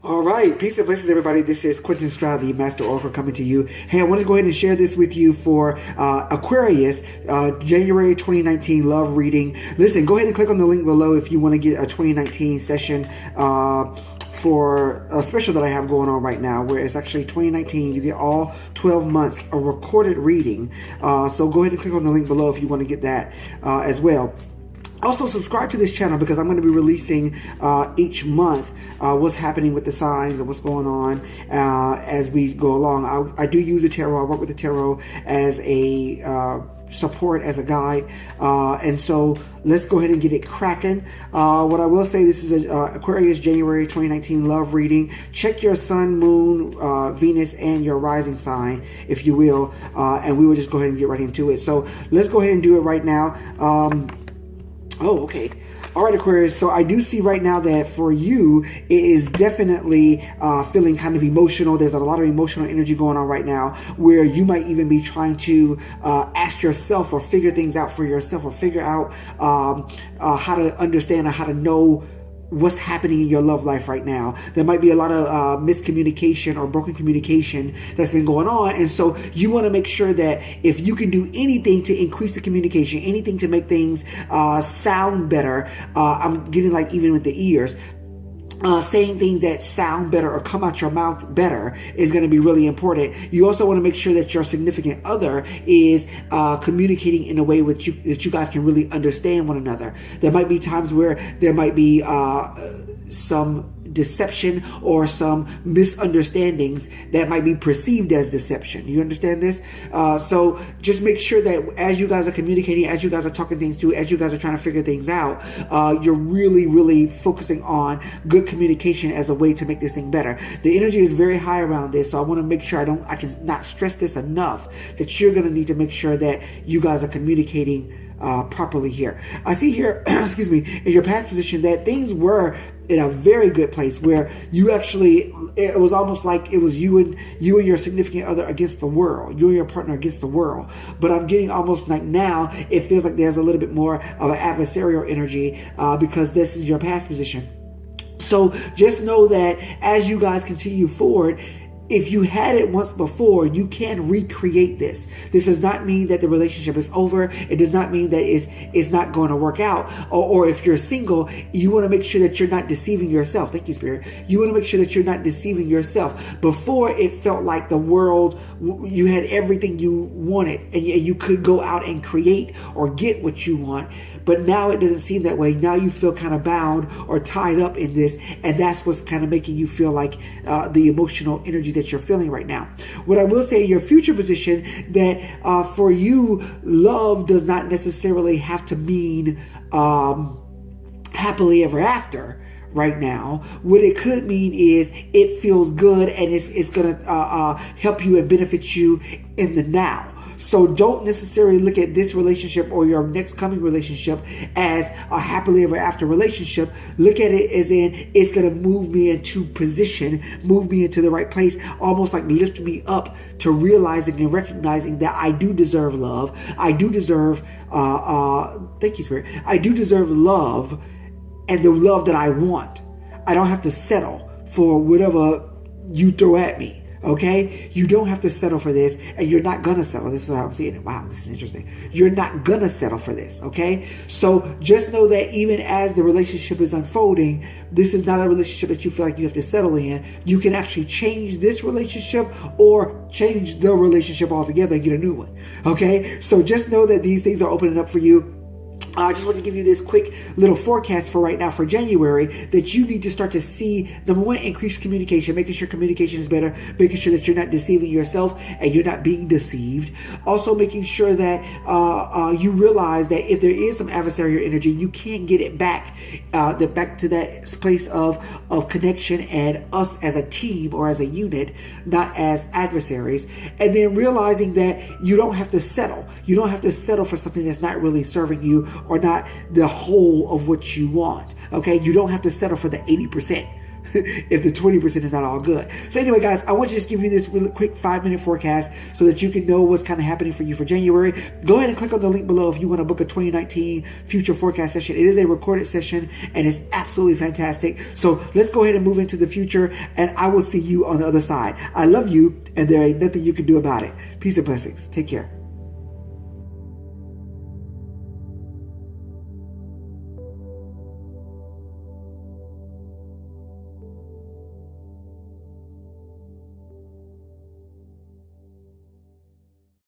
All right, peace and blessings, everybody. This is Quentin Stroud, the Master Oracle, coming to you. Hey, I want to go ahead and share this with you for Aquarius, January 2019 love reading. Listen, go ahead and click on the link below if you want to get a 2019 session for a special that I have going on right now, where it's actually 2019. You get all 12 months a recorded reading. So go ahead and click on the link below if you want to get that as well. Also, subscribe to this channel because I'm going to be releasing each month what's happening with the signs and what's going on as we go along. I do use the tarot. I work with the tarot as a support, as a guide. And so let's go ahead and get it cracking. What I will say, this is Aquarius January 2019 love reading. Check your sun, moon, Venus, and your rising sign, if you will. And we will just go ahead and get right into it. So let's go ahead and do it right now. Oh, okay. All right, Aquarius. So I do see right now that for you, it is definitely feeling kind of emotional. There's a lot of emotional energy going on right now where you might even be trying to ask yourself or figure things out for yourself, or figure out how to understand or how to know what's happening in your love life right now. There might be a lot of miscommunication or broken communication that's been going on. And so you want to make sure that if you can do anything to increase the communication, anything to make things sound better, I'm getting like even with the ears, saying things that sound better or come out your mouth better is going to be really important. You also want to make sure that your significant other is communicating in a way that you guys can really understand one another. There might be times where there might be some deception or some misunderstandings that might be perceived as deception. You understand this? So just make sure that as you guys are communicating, as you guys are talking things through, as you guys are trying to figure things out, you're really focusing on good communication as a way to make this thing better. The energy is very high around this, so I want to make sure I can not stress this enough, that you're going to need to make sure that you guys are communicating properly here. I see here, excuse me, in your past position that things were in a very good place, where you actually, it was almost like it was you and your significant other against the world, you and your partner against the world. But I'm getting almost like now it feels like there's a little bit more of an adversarial energy because this is your past position. So just know that as you guys continue forward, if you had it once before, you can recreate this. This does not mean that the relationship is over. It does not mean that it's not going to work out. Or if you're single, you want to make sure that you're not deceiving yourself. Thank you, Spirit. You want to make sure that you're not deceiving yourself. Before, it felt like the world, you had everything you wanted and you could go out and create or get what you want. But now it doesn't seem that way. Now you feel kind of bound or tied up in this. And that's what's kind of making you feel like the emotional energy that you're feeling right now. What I will say in your future position, that for you, love does not necessarily have to mean happily ever after. Right now, what it could mean is it feels good and it's going to help you and benefit you in the now. So don't necessarily look at this relationship or your next coming relationship as a happily ever after relationship. Look at it as in, it's going to move me into position, move me into the right place, almost like lift me up to realizing and recognizing that I do deserve love. I do deserve, thank you, Spirit. I do deserve love, and the love that I want. I don't have to settle for whatever you throw at me. Okay, you don't have to settle for this, and you're not gonna settle. This is how I'm seeing it. Wow, this is interesting. You're not gonna settle for this. Okay, so just know that even as the relationship is unfolding, this is not a relationship that you feel like you have to settle in. You can actually change this relationship or change the relationship altogether and get a new one. Okay, so just know that these things are opening up for you. I just want to give you this quick little forecast for right now for January, that you need to start to see, number one, increased communication, making sure communication is better, making sure that you're not deceiving yourself and you're not being deceived. Also making sure that you realize that if there is some adversarial energy, you can get it back, back to that place of connection and us as a team or as a unit, not as adversaries. And then realizing that you don't have to settle. You don't have to settle for something that's not really serving you or not the whole of what you want. Okay, you don't have to settle for the 80%. if the 20% is not all good. So anyway, guys, I want to just give you this really quick 5-minute forecast so that you can know what's kind of happening for you for January. Go ahead and click on the link below if you want to book a 2019 future forecast session. It is a recorded session and it's absolutely fantastic. So let's go ahead and move into the future, and I will see you on the other side. I love you, and there ain't nothing you can do about it. Peace and blessings. Take care.